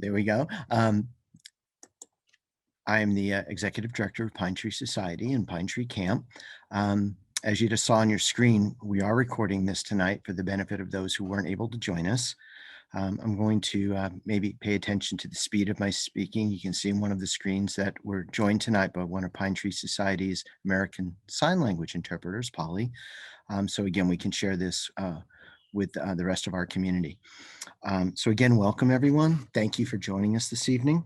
There we go. I am the executive director of Pine Tree Society and Pine Tree Camp. As you just saw on your screen, we are recording this tonight for the benefit of those who weren't able to join us. I'm going to maybe pay attention to the speed of my speaking. You can see in one of the screens that we're joined tonight by one of Pine Tree Society's American Sign Language interpreters, Polly. So again, we can share this with the rest of our community. So again, welcome everyone. Thank you for joining us this evening.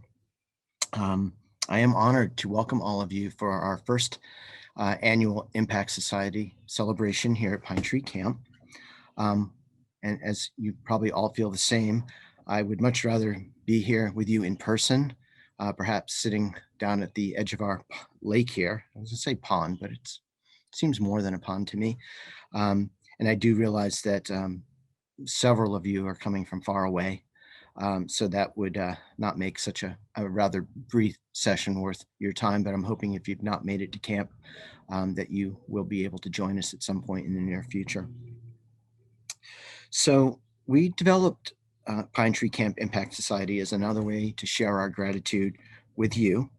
I am honored to welcome all of you for our first annual Impact Society celebration here at Pine Tree Camp. And as you probably all feel the same, I would much rather be here with you in person, perhaps sitting down at the edge of our lake here. I was gonna say pond, but it seems more than a pond to me. And I do realize that several of you are coming from far away. So that would not make such a rather brief session worth your time, but I'm hoping if you've not made it to camp, that you will be able to join us at some point in the near future. So we developed Pine Tree Camp Impact Society as another way to share our gratitude with you.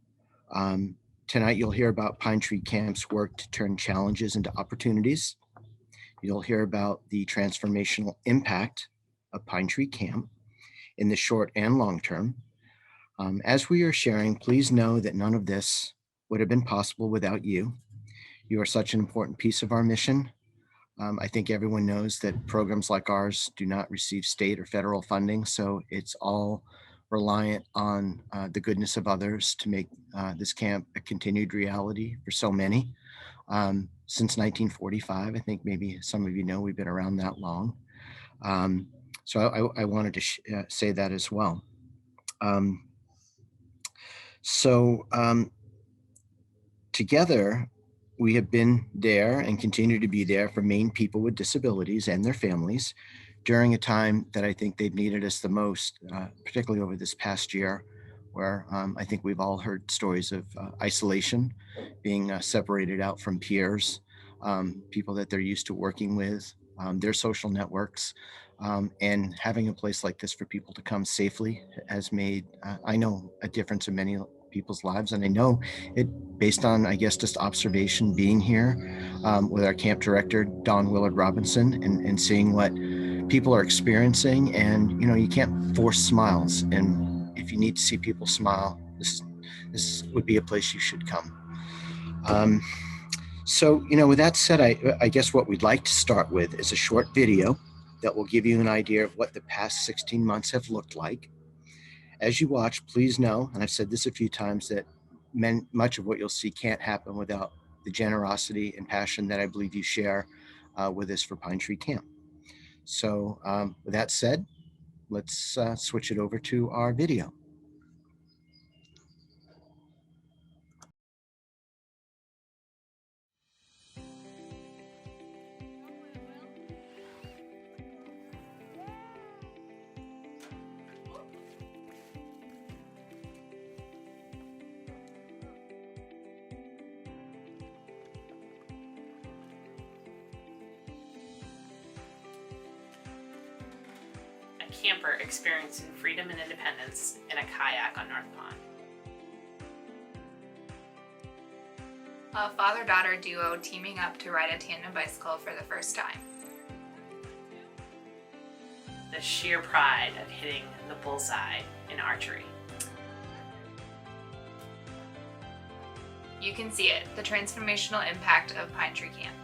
Tonight, you'll hear about Pine Tree Camp's work to turn challenges into opportunities. You'll hear about the transformational impact of Pine Tree Camp in the short and long term. As we are sharing, please know that none of this would have been possible without you. You are such an important piece of our mission. I think everyone knows that programs like ours do not receive state or federal funding, so it's all reliant on the goodness of others to make this camp a continued reality for so many. Since 1945, I think maybe some of you know we've been around that long. So I wanted to say that as well. Together, we have been there and continue to be there for Maine people with disabilities and their families during a time that I think they've needed us the most, particularly over this past year, where I think we've all heard stories of isolation, being separated out from peers, people that they're used to working with, their social networks, and having a place like this for people to come safely has made, I know, a difference in many people's lives. And I know it based on, I guess, just observation being here with our camp director, Don Willard Robinson, and seeing what people are experiencing. And, you know, you can't force smiles. And if you need to see people smile, this would be a place you should come. So, you know, with that said, I guess what we'd like to start with is a short video that will give you an idea of what the past 16 months have looked like. As you watch, please know, and I've said this a few times, that much of what you'll see can't happen without the generosity and passion that I believe you share with us for Pine Tree Camp. So with that said, let's switch it over to our video. Camper experiencing freedom and independence in a kayak on North Pond. A father-daughter duo teaming up to ride a tandem bicycle for the first time. The sheer pride of hitting the bullseye in archery. You can see it, the transformational impact of Pine Tree Camp.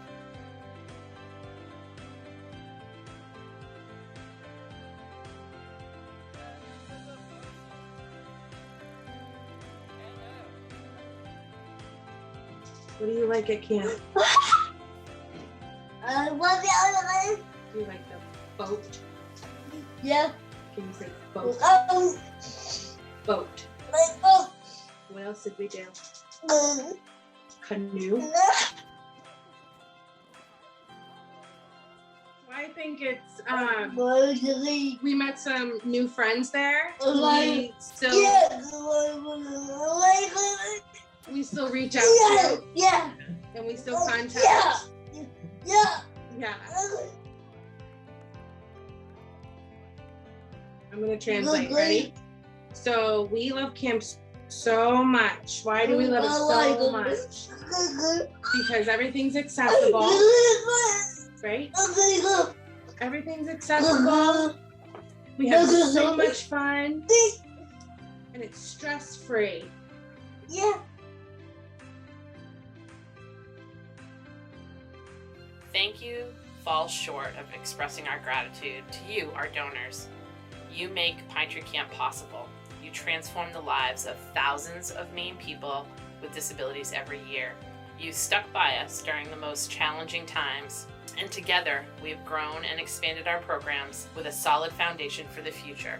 What do you like at camp? What the other one? Do you like the boat? Yeah. Can you say boat? Boat. Boat. What else did we do? Mm. Canoe. I think it's we met some new friends there. We still reach out to, Yeah. and we still contact. Yeah. Yeah. I'm gonna translate. Ready? So we love camp so much. Why do we love it so much? Because everything's accessible, right? Everything's accessible. We have so much fun, and it's stress-free. Yeah. Thank you falls short of expressing our gratitude to you, our donors. You make Pine Tree Camp possible. You transform the lives of thousands of Maine people with disabilities every year. You stuck by us during the most challenging times, and together we have grown and expanded our programs with a solid foundation for the future.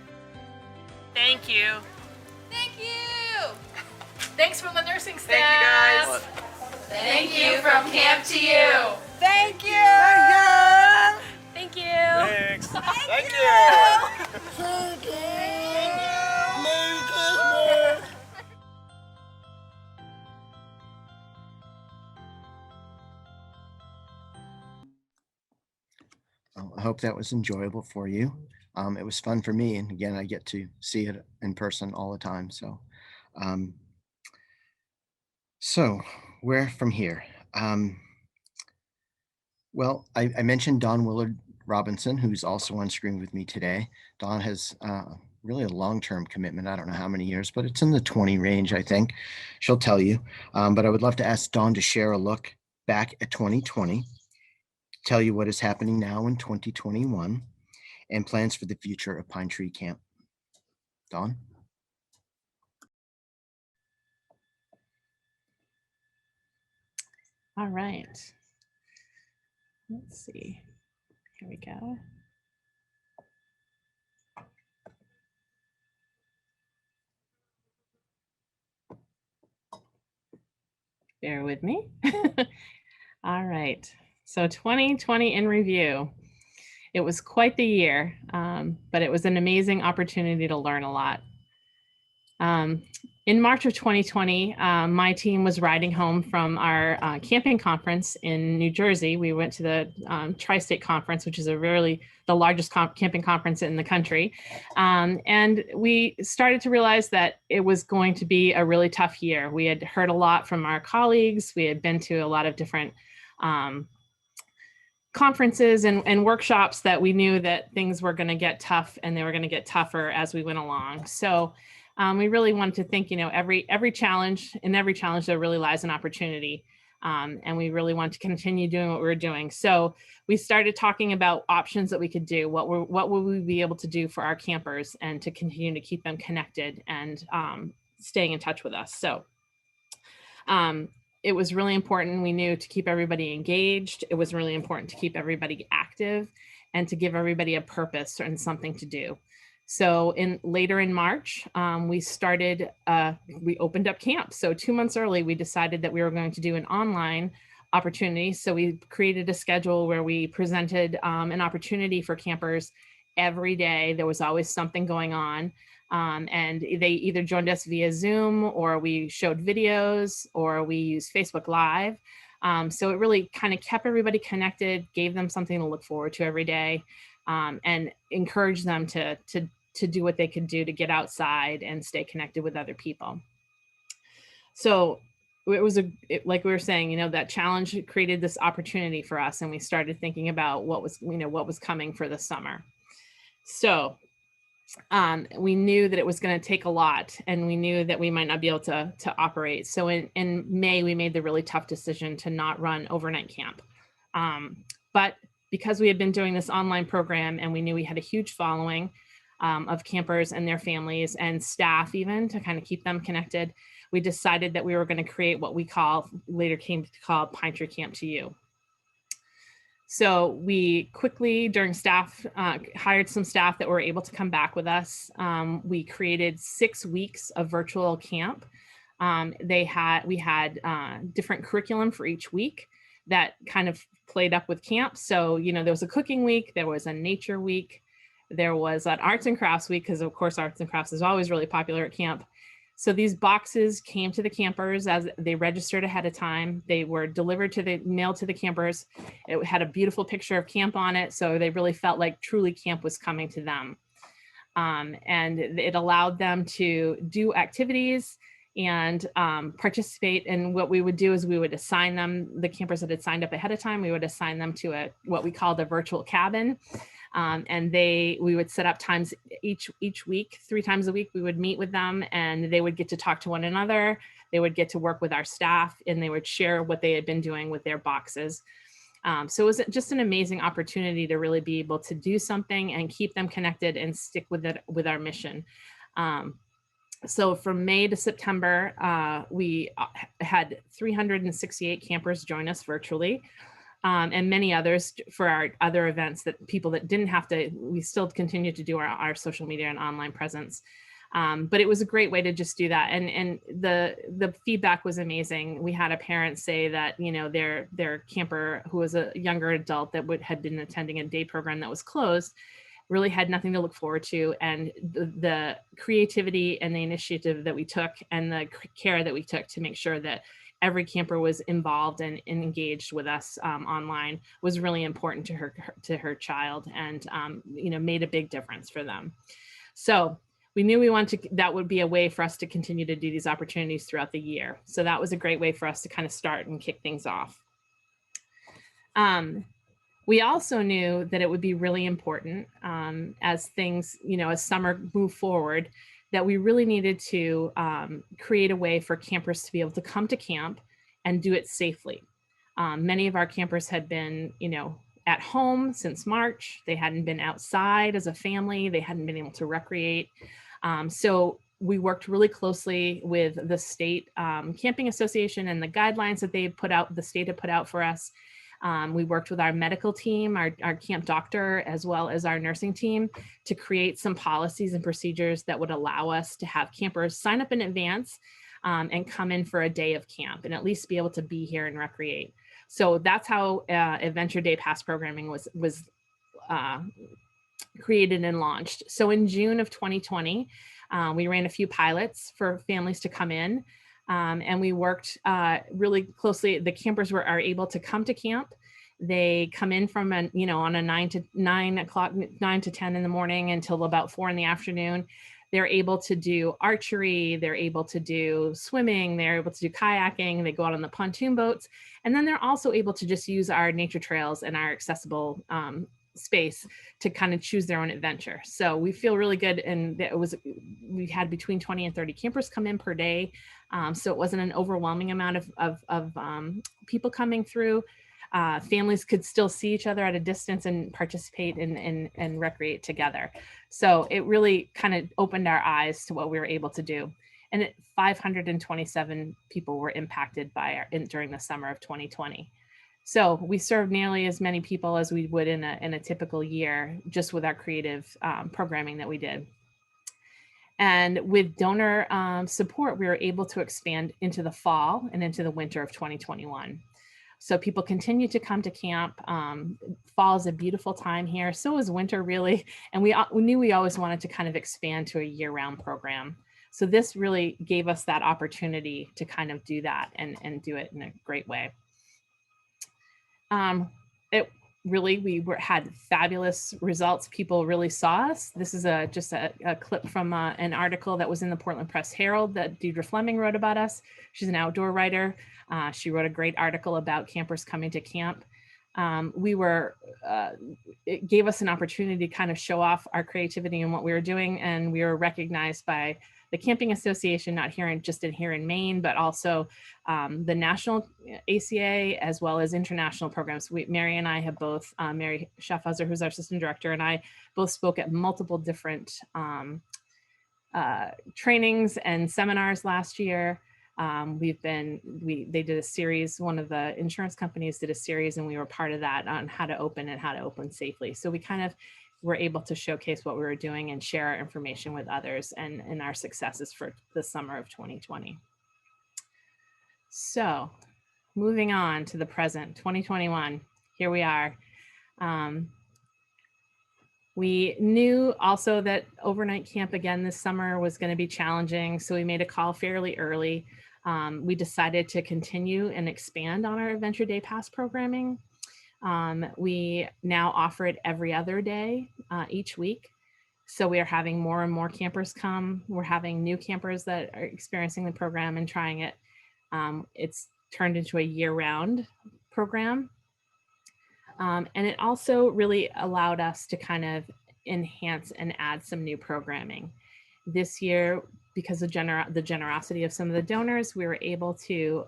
Thank you. Thank you. Thanks from the nursing staff. Thank you, guys. Thank you from camp to you. Thank you. Thank you. Thanks. Thank you. Merry Christmas. I hope that was enjoyable for you. It was fun for me. And again, I get to see it in person all the time. So where from here? Well, I mentioned Dawn Willard Robinson, who's also on screen with me today. Dawn has really a long-term commitment. I don't know how many years, but it's in the 20 range, I think. She'll tell you. But I would love to ask Dawn to share a look back at 2020, tell you what is happening now in 2021, and plans for the future of Pine Tree Camp. Dawn? All right. Let's see. Here we go. Bear with me. All right. So 2020 in review. It was quite the year, but it was an amazing opportunity to learn a lot. In March of 2020, my team was riding home from our camping conference in New Jersey. We went to the Tri-State Conference, which is the largest camping conference in the country. And we started to realize that it was going to be a really tough year. We had heard a lot from our colleagues. We had been to a lot of different conferences and workshops that we knew that things were going to get tough, and they were going to get tougher as we went along. So we really wanted to think, every challenge, there really lies an opportunity. And we really want to continue doing what we were doing. So we started talking about options that we could do. What would we be able to do for our campers and to continue to keep them connected and staying in touch with us. So it was really important, we knew, to keep everybody engaged. It was really important to keep everybody active and to give everybody a purpose and something to do. So later in March, we opened up camp. So 2 months early, we decided that we were going to do an online opportunity. So we created a schedule where we presented an opportunity for campers every day. There was always something going on. And they either joined us via Zoom, or we showed videos, or we used Facebook Live. So it really kind of kept everybody connected, gave them something to look forward to every day, and encouraged them to do what they could do to get outside and stay connected with other people. So it was like we were saying, that challenge created this opportunity for us, and we started thinking about what was coming for the summer. So we knew that it was going to take a lot, and we knew that we might not be able to operate. So in May, we made the really tough decision to not run overnight camp. But because we had been doing this online program, and we knew we had a huge following of campers and their families and staff, even to kind of keep them connected, we decided that we were going to create what we later came to call Pine Tree Camp to You. So we quickly, during staff, hired some staff that were able to come back with us. We created 6 weeks of virtual camp. We had different curriculum for each week that kind of played up with camp. So, there was a cooking week, there was a nature week, there was an arts and crafts week, because of course arts and crafts is always really popular at camp. So these boxes came to the campers as they registered ahead of time. They were mailed to the campers. It had a beautiful picture of camp on it, so they really felt like truly camp was coming to them. And it allowed them to do activities and participate. And what we would do is we would assign them, the campers that had signed up ahead of time, we would assign them to what we called a virtual cabin. And we would set up times each week, 3 times a week, we would meet with them and they would get to talk to one another. They would get to work with our staff and they would share what they had been doing with their boxes. So it was just an amazing opportunity to really be able to do something and keep them connected and stick with it, with our mission. So from May to September, we had 368 campers join us virtually. And many others for our other events, that people that didn't have to, we still continue to do our social media and online presence. But it was a great way to just do that. And the feedback was amazing. We had a parent say that, you know, their camper, who was a younger adult that had been attending a day program that was closed, really had nothing to look forward to. And the creativity and the initiative that we took and the care that we took to make sure that every camper was involved and engaged with us online was really important to her child, and you know, made a big difference for them. So we knew we wanted to, that would be a way for us to continue to do these opportunities throughout the year. So that was a great way for us to kind of start and kick things off. We also knew that it would be really important as things, you know, as summer moved forward, that we really needed to create a way for campers to be able to come to camp and do it safely. Many of our campers had been, you know, at home since March. They hadn't been outside as a family. They hadn't been able to recreate. So we worked really closely with the state camping association and the guidelines that they had put out, the state had put out for us. We worked with our medical team, our camp doctor, as well as our nursing team, to create some policies and procedures that would allow us to have campers sign up in advance and come in for a day of camp and at least be able to be here and recreate. So that's how Adventure Day Pass programming was created and launched. So in June of 2020, we ran a few pilots for families to come in. And we worked really closely. The campers are able to come to camp. They come in from on a 9 to 10 in the morning until about 4 in the afternoon. They're able to do archery. They're able to do swimming. They're able to do kayaking. They go out on the pontoon boats. And then they're also able to just use our nature trails and our accessible space to kind of choose their own adventure. So we feel really good. And we had between 20 and 30 campers come in per day. So it wasn't an overwhelming amount of people coming through. Families could still see each other at a distance and participate and recreate together. So it really kind of opened our eyes to what we were able to do. And 527 people were impacted during the summer of 2020. So we served nearly as many people as we would in a typical year, just with our creative programming that we did. And with donor support, we were able to expand into the fall and into the winter of 2021. So people continue to come to camp. Fall is a beautiful time here. So is winter, really. And we knew we always wanted to kind of expand to a year-round program. So this really gave us that opportunity to kind of do that and do it in a great way. We had fabulous results. People really saw us. This is just a clip from an article that was in the Portland Press Herald that Deidre Fleming wrote about us. She's an outdoor writer. She wrote a great article about campers coming to camp. It gave us an opportunity to kind of show off our creativity and what we were doing. And we were recognized by the Camping Association, not here in Maine, but also the National ACA, as well as international programs. Mary and I have both, Mary Schaffhauser, who's our assistant director, and I both spoke at multiple different trainings and seminars last year. They did a series, one of the insurance companies did a series, and we were part of that on how to open safely. So we kind of were able to showcase what we were doing and share our information with others and our successes for the summer of 2020. So moving on to the present, 2021, here we are. We knew also that overnight camp again this summer was going to be challenging, so we made a call fairly early. We decided to continue and expand on our Adventure Day Pass programming. We now offer it every other day each week. So we are having more and more campers come. We're having new campers that are experiencing the program and trying it. It's turned into a year-round program. And it also really allowed us to kind of enhance and add some new programming. This year, because of the generosity of some of the donors, we were able to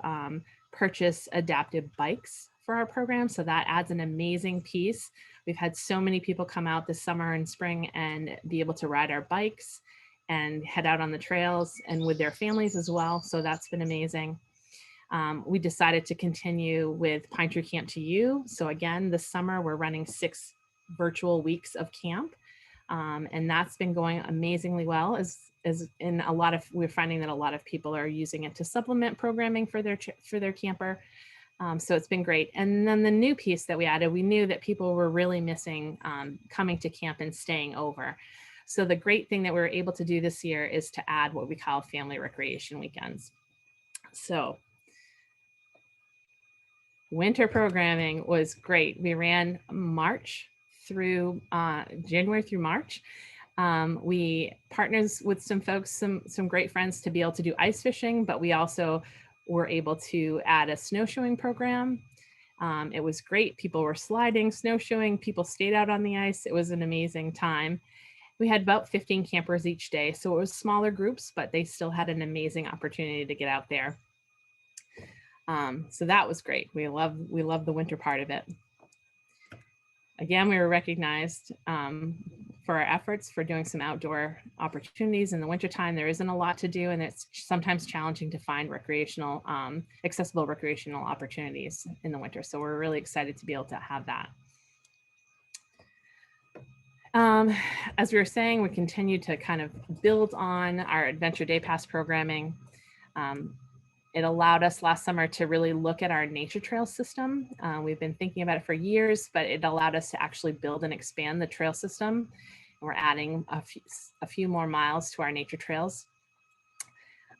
purchase adaptive bikes for our program. So that adds an amazing piece. We've had so many people come out this summer and spring and be able to ride our bikes and head out on the trails and with their families as well. So that's been amazing. We decided to continue with Pine Tree Camp to You. So again, this summer we're running 6 virtual weeks of camp. And that's been going amazingly well, as in a lot of, we're finding that a lot of people are using it to supplement programming for their camper. So it's been great. And then the new piece that we added, we knew that people were really missing coming to camp and staying over. So the great thing that we were able to do this year is to add what we call family recreation weekends. So winter programming was great. We ran March through January through March. We partnered with some folks, some great friends to be able to do ice fishing, but we also were able to add a snowshoeing program. It was great. People were sliding, snowshoeing, people stayed out on the ice. It was an amazing time. We had about 15 campers each day. So it was smaller groups, but they still had an amazing opportunity to get out there. So that was great. We love the winter part of it. Again, we were recognized for our efforts for doing some outdoor opportunities in the wintertime. There isn't a lot to do, and it's sometimes challenging to find recreational, accessible recreational opportunities in the winter. So we're really excited to be able to have that. As we were saying, we continue to kind of build on our Adventure Day Pass programming. It allowed us last summer to really look at our nature trail system. We've been thinking about it for years, but it allowed us to actually build and expand the trail system. And we're adding a few more miles to our nature trails.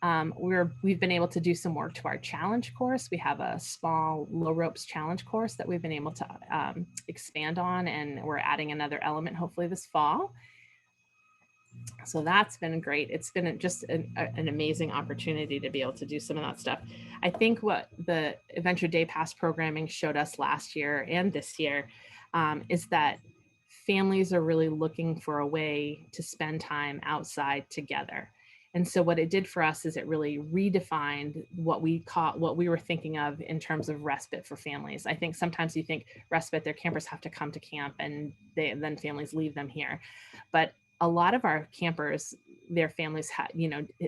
We've been able to do some work to our challenge course. We have a small low ropes challenge course that we've been able to expand on, and we're adding another element hopefully this fall. So that's been great. It's been just an amazing opportunity to be able to do some of that stuff. I think what the Adventure Day Pass programming showed us last year and this year is that families are really looking for a way to spend time outside together. And so what it did for us is it really redefined what we were thinking of in terms of respite for families. I think sometimes you think respite, their campers have to come to camp and then families leave them here. But a lot of our campers, their families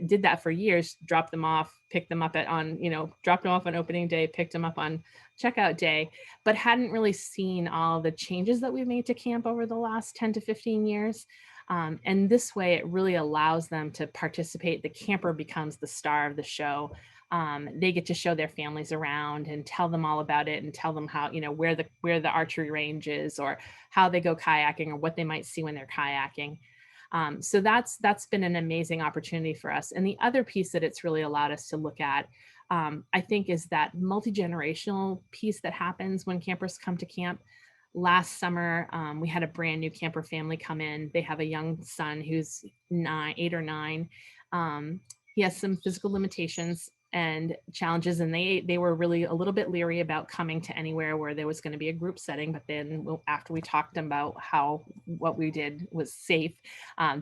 did that for years, dropped them off, picked them up dropped them off on opening day, picked them up on checkout day, but hadn't really seen all the changes that we've made to camp over the last 10 to 15 years. And this way it really allows them to participate. The camper becomes the star of the show. They get to show their families around and tell them all about it and tell them how, where the archery range is, or how they go kayaking, or what they might see when they're kayaking. So that's been an amazing opportunity for us. And the other piece that it's really allowed us to look at, I think, is that multi-generational piece that happens when campers come to camp. Last summer, we had a brand new camper family come in. They have a young son who's 8 or 9. He has some physical limitations and challenges, and they were really a little bit leery about coming to anywhere where there was going to be a group setting. But then after we talked about what we did was safe,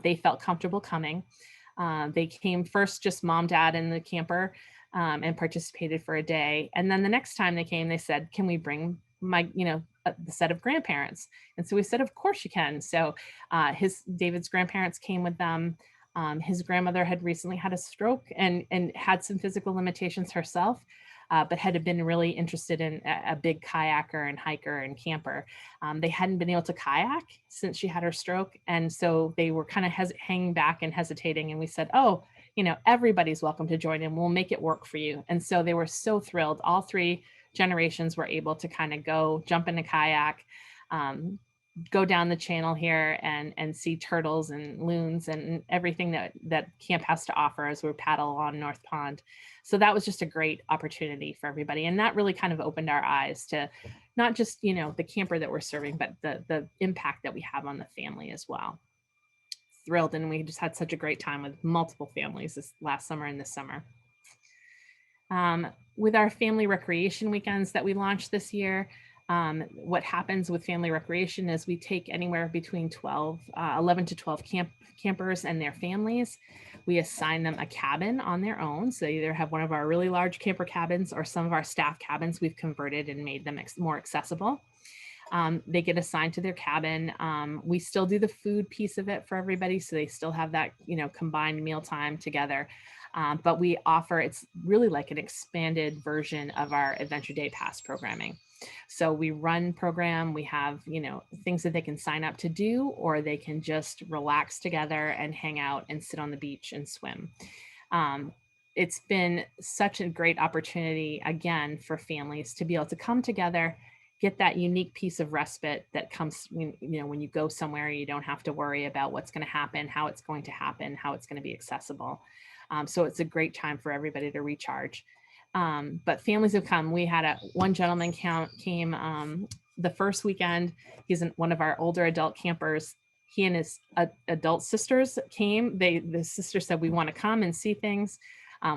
they felt comfortable coming. They came first, just mom, dad, and the camper, and participated for a day. And then the next time they came, they said, "Can we bring the set of grandparents?" And so we said, "Of course you can." So David's grandparents came with them. His grandmother had recently had a stroke and had some physical limitations herself, but had been really interested in a big kayaker and hiker and camper. They hadn't been able to kayak since she had her stroke. And so they were kind of hanging back and hesitating. And we said, "Oh, everybody's welcome to join in. We'll make it work for you." And so they were so thrilled. All 3 generations were able to kind of go jump in a kayak, go down the channel here and see turtles and loons and everything that camp has to offer as we paddle on North Pond. So that was just a great opportunity for everybody. And that really kind of opened our eyes to not just, the camper that we're serving, but the impact that we have on the family as well. thrilled, and we just had such a great time with multiple families this last summer and this summer. With our family recreation weekends that we launched this year, what happens with family recreation is we take anywhere between 11 to 12 campers and their families. We assign them a cabin on their own. So they either have one of our really large camper cabins or some of our staff cabins we've converted and made them more accessible. They get assigned to their cabin. We still do the food piece of it for everybody. So they still have that, combined meal time together. But we offer, it's really like an expanded version of our Adventure Day Pass programming. So we run program, we have, things that they can sign up to do, or they can just relax together and hang out and sit on the beach and swim. It's been such a great opportunity, again, for families to be able to come together, get that unique piece of respite that comes when you go somewhere, you don't have to worry about what's going to happen, how it's going to happen, how it's going to be accessible. So it's a great time for everybody to recharge. But families have come. We had one gentleman came the first weekend. He's one of our older adult campers. He and his adult sisters came. The sister said, we want to come and see things.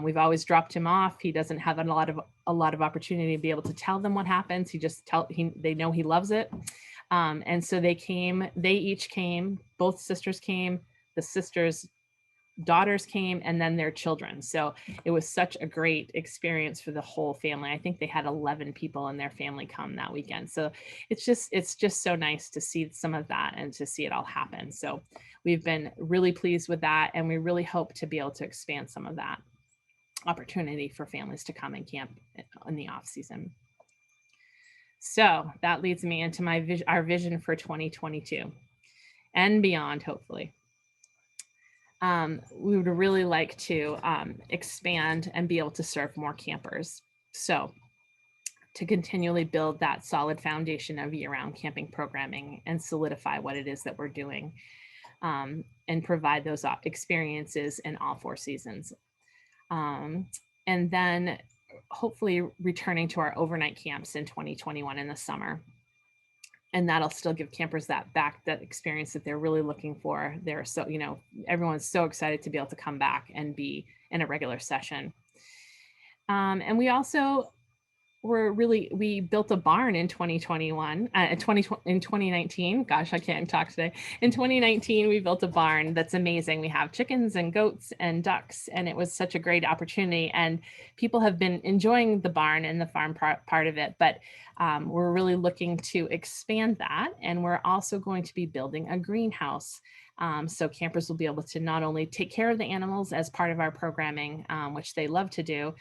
We've always dropped him off. He doesn't have a lot of opportunity to be able to tell them what happens. They know he loves it. And so they each came, both sisters came, the sisters' daughters came, and then their children. So it was such a great experience for the whole family. I think they had 11 people in their family come that weekend. So it's just so nice to see some of that and to see it all happen. So we've been really pleased with that. And we really hope to be able to expand some of that opportunity for families to come and camp in the off season. So that leads me into our vision for 2022 and beyond, hopefully. We would really like to expand and be able to serve more campers. So to continually build that solid foundation of year-round camping programming and solidify what it is that we're doing, and provide those experiences in all 4 seasons. And then hopefully returning to our overnight camps in 2021 in the summer. And that'll still give campers that experience that they're really looking for. They're so, everyone's so excited to be able to come back and be in a regular session. And we also we built a barn in 2021, in 2019, gosh, I can't talk today. In 2019, we built a barn that's amazing. We have chickens and goats and ducks, and it was such a great opportunity. And people have been enjoying the barn and the farm part of it, but we're really looking to expand that. And we're also going to be building a greenhouse. So campers will be able to not only take care of the animals as part of our programming, which they love to do,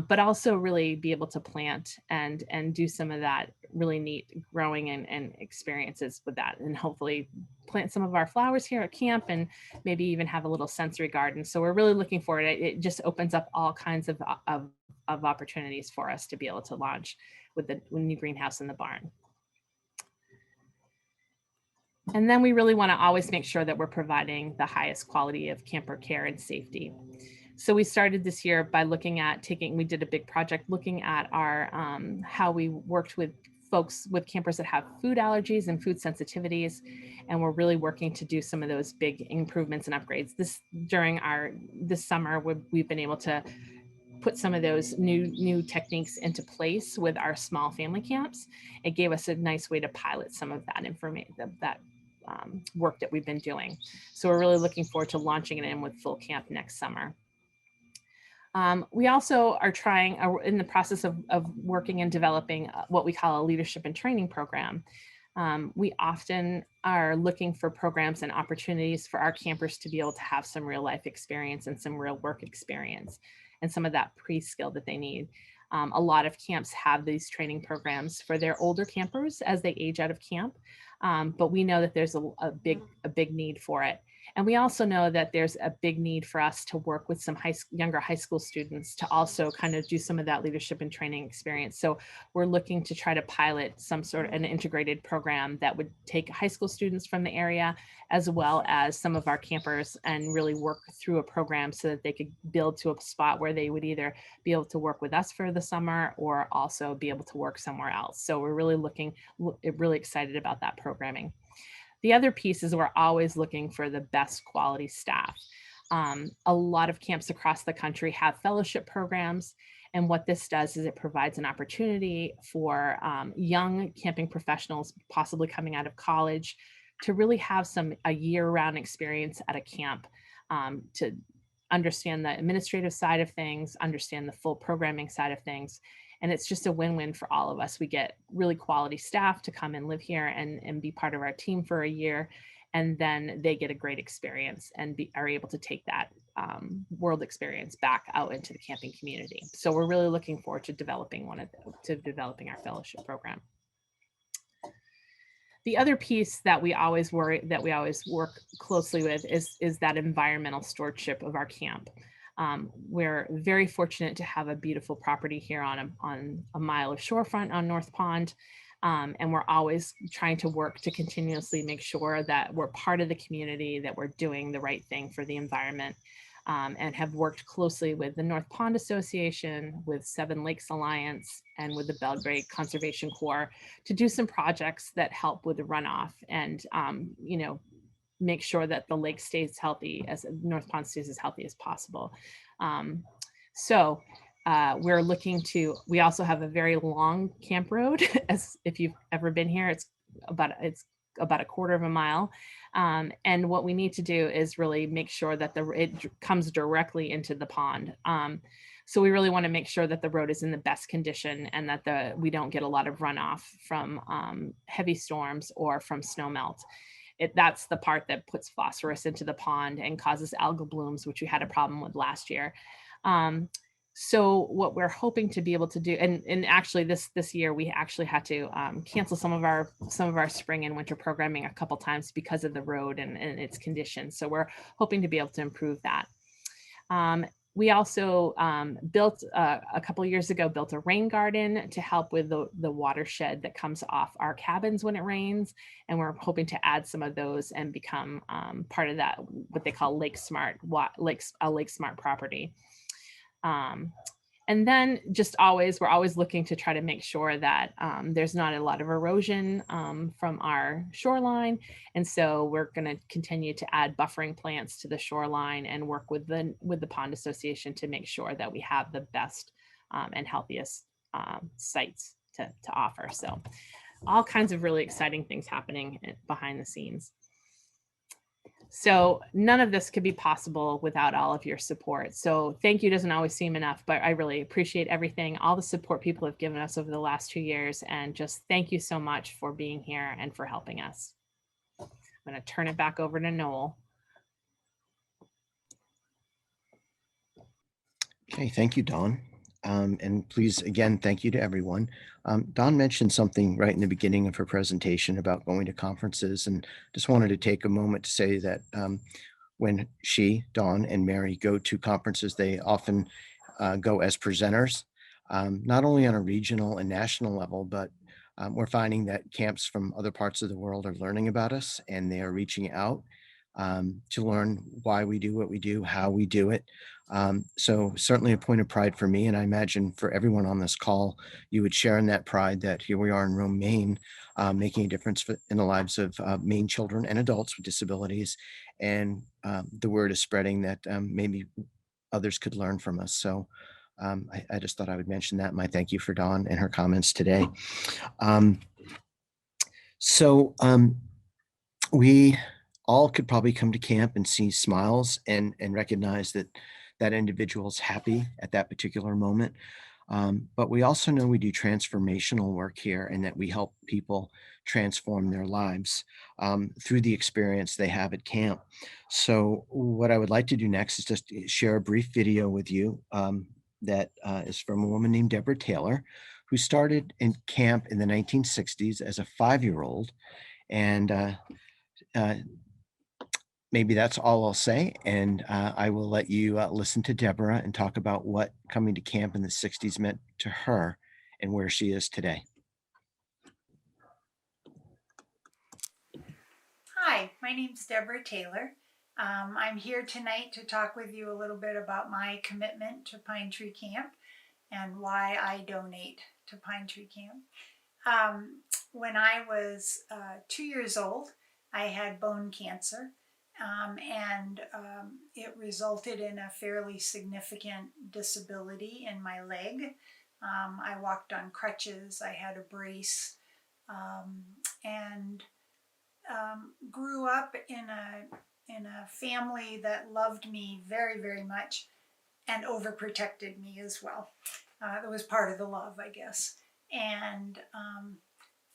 but also really be able to plant and do some of that really neat growing and experiences with that, and hopefully plant some of our flowers here at camp and maybe even have a little sensory garden. So we're really looking forward. It just opens up all kinds of opportunities for us to be able to launch with the new greenhouse in the barn. And then we really want to always make sure that we're providing the highest quality of camper care and safety. So we started this year by looking at we did a big project looking at our, how we worked with folks, with campers that have food allergies and food sensitivities. And we're really working to do some of those big improvements and upgrades. This summer, we've been able to put some of those new techniques into place with our small family camps. It gave us a nice way to pilot some of that information, that work that we've been doing. So we're really looking forward to launching it in with full camp next summer. We also are in the process of working and developing what we call a leadership and training program. We often are looking for programs and opportunities for our campers to be able to have some real life experience and some real work experience and some of that pre-skill that they need. A lot of camps have these training programs for their older campers as they age out of camp, but we know that there's a big need for it. And we also know that there's a big need for us to work with some younger high school students to also kind of do some of that leadership and training experience. So we're looking to try to pilot some sort of an integrated program that would take high school students from the area, as well as some of our campers, and really work through a program so that they could build to a spot where they would either be able to work with us for the summer or also be able to work somewhere else. So we're really really excited about that programming. The other piece is we're always looking for the best quality staff. A lot of camps across the country have fellowship programs. And what this does is it provides an opportunity for young camping professionals, possibly coming out of college, to really have a year-round experience at a camp, to understand the administrative side of things, understand the full programming side of things. And it's just a win-win for all of us. We get really quality staff to come and live here and be part of our team for a year. And then they get a great experience and are able to take that world experience back out into the camping community. So we're really looking forward to developing our fellowship program. The other piece that we always work closely with is that environmental stewardship of our camp. We're very fortunate to have a beautiful property here on a mile of shorefront on North Pond. And we're always trying to work to continuously make sure that we're part of the community, that we're doing the right thing for the environment, and have worked closely with the North Pond Association, with Seven Lakes Alliance, and with the Belgrade Conservation Corps to do some projects that help with the runoff and, make sure that the lake stays healthy, as North Pond stays as healthy as possible. We also have a very long camp road, as if you've ever been here, it's about a quarter of a mile. And what we need to do is really make sure that it comes directly into the pond. So we really want to make sure that the road is in the best condition and that we don't get a lot of runoff from heavy storms or from snow melt. That's the part that puts phosphorus into the pond and causes algal blooms, which we had a problem with last year. So what we're hoping to be able to do, and actually this year we actually had to cancel some of our spring and winter programming a couple times because of the road and its condition. So we're hoping to be able to improve that. We also built a couple of years ago, built a rain garden to help with the watershed that comes off our cabins when it rains. And we're hoping to add some of those and become part of that, what they call Lake Smart property. And then we're always looking to try to make sure that there's not a lot of erosion from our shoreline. And so we're going to continue to add buffering plants to the shoreline and work with the Pond Association to make sure that we have the best and healthiest sites to offer. So all kinds of really exciting things happening behind the scenes. So none of this could be possible without all of your support. So thank you doesn't always seem enough, but I really appreciate everything, all the support people have given us over the last 2 years. And just thank you so much for being here and for helping us. I'm going to turn it back over to Noel. Okay, thank you, Dawn. And please, again, thank you to everyone. Dawn mentioned something right in the beginning of her presentation about going to conferences, and just wanted to take a moment to say that when Dawn, and Mary go to conferences, they often go as presenters, not only on a regional and national level, but we're finding that camps from other parts of the world are learning about us, and they are reaching out to learn why we do what we do, how we do it. So certainly a point of pride for me, and I imagine for everyone on this call, you would share in that pride that here we are in Rome, Maine, making a difference in the lives of Maine children and adults with disabilities. And the word is spreading that maybe others could learn from us. So I just thought I would mention that. My thank you for Dawn and her comments today. We all could probably come to camp and see smiles and recognize that individual's happy at that particular moment. But we also know we do transformational work here, and that we help people transform their lives through the experience they have at camp. So what I would like to do next is just share a brief video with you that is from a woman named Deborah Taylor, who started in camp in the 1960s as a 5-year-old. And maybe that's all I'll say. And I will let you listen to Deborah and talk about what coming to camp in the 60s meant to her and where she is today. Hi, my name's Deborah Taylor. I'm here tonight to talk with you a little bit about my commitment to Pine Tree Camp and why I donate to Pine Tree Camp. When I was 2 years old, I had bone cancer, and it resulted in a fairly significant disability in my leg. I walked on crutches, I had a brace, and grew up in a family that loved me very, very much and overprotected me as well. That was part of the love, I guess. And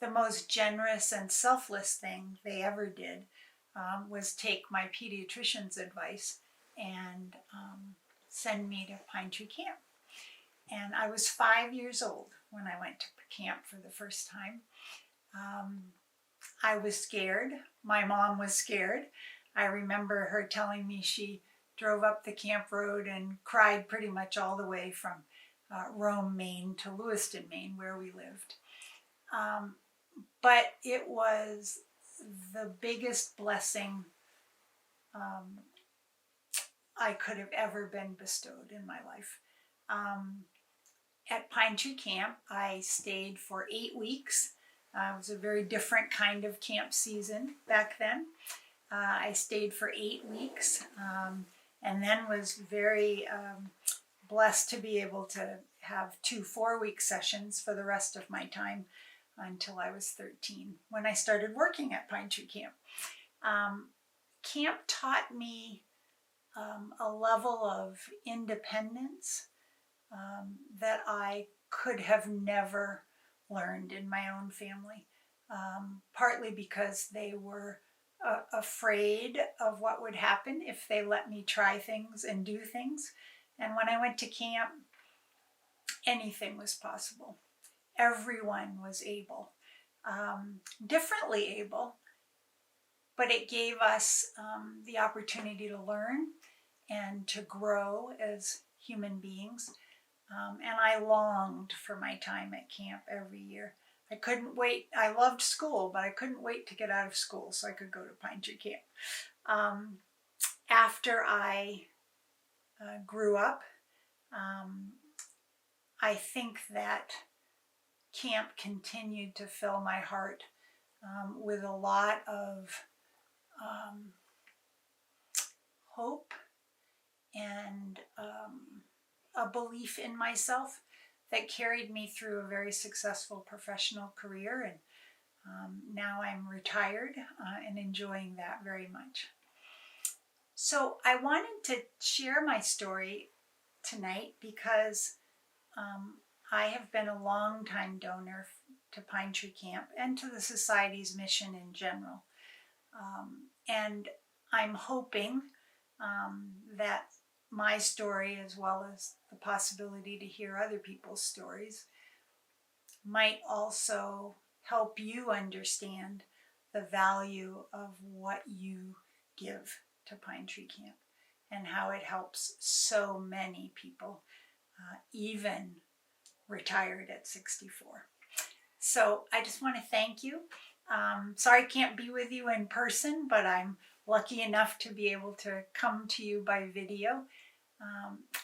the most generous and selfless thing they ever did was take my pediatrician's advice and send me to Pine Tree Camp. And I was 5 years old when I went to camp for the first time. I was scared. My mom was scared. I remember her telling me she drove up the camp road and cried pretty much all the way from Rome, Maine to Lewiston, Maine, where we lived. But it was the biggest blessing I could have ever been bestowed in my life. At Pine Tree Camp, I stayed for 8 weeks. It was a very different kind of camp season back then. I stayed for 8 weeks and then was very blessed to be able to have 2 4-week sessions for the rest of my time until I was 13 when I started working at Pine Tree Camp. Camp taught me a level of independence that I could have never learned in my own family, partly because they were afraid of what would happen if they let me try things and do things. And when I went to camp, anything was possible. Everyone was able, differently able, but it gave us the opportunity to learn and to grow as human beings. And I longed for my time at camp every year. I couldn't wait. I loved school, but I couldn't wait to get out of school so I could go to Pine Tree Camp. After I grew up, I think that camp continued to fill my heart with a lot of hope and a belief in myself that carried me through a very successful professional career. And now I'm retired and enjoying that very much. So I wanted to share my story tonight because I have been a long-time donor to Pine Tree Camp and to the Society's mission in general. And I'm hoping that my story, as well as the possibility to hear other people's stories, might also help you understand the value of what you give to Pine Tree Camp and how it helps so many people, even retired at 64. So I just want to thank you. Sorry I can't be with you in person, but I'm lucky enough to be able to come to you by video.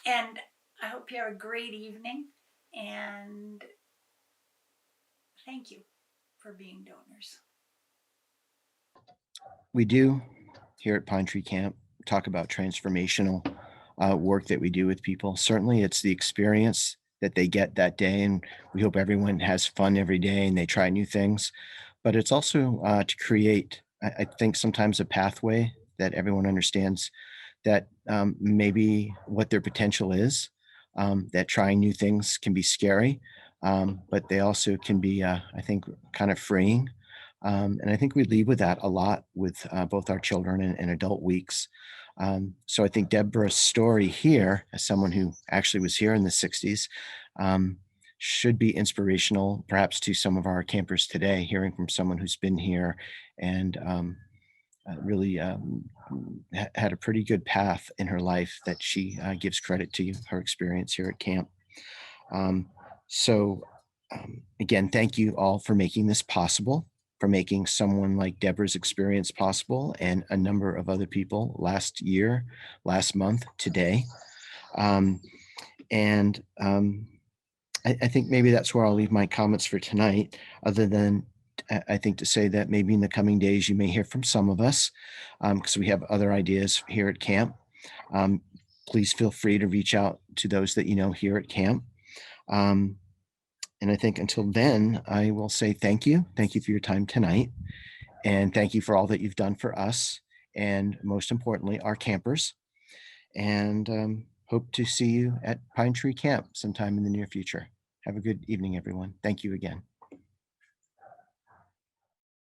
And I hope you have a great evening, and thank you for being donors. We do here at Pine Tree Camp talk about transformational work that we do with people. Certainly it's the experience that they get that day, and we hope everyone has fun every day and they try new things. But it's also to create, I think, sometimes a pathway that everyone understands that maybe what their potential is, that trying new things can be scary, but they also can be, I think, kind of freeing. And I think we lead with that a lot with both our children and adult weeks. So I think Deborah's story here, as someone who actually was here in the 60s, should be inspirational, perhaps to some of our campers today, hearing from someone who's been here and really had a pretty good path in her life that she gives credit to her experience here at camp. So again, thank you all for making this possible, for making someone like Deborah's experience possible, and a number of other people last year, last month, today. I think maybe that's where I'll leave my comments for tonight, other than I think to say that maybe in the coming days, you may hear from some of us because we have other ideas here at camp. Please feel free to reach out to those that you know here at camp. And I think until then, I will say thank you. Thank you for your time tonight. And thank you for all that you've done for us. And most importantly, our campers. And hope to see you at Pine Tree Camp sometime in the near future. Have a good evening, everyone. Thank you again.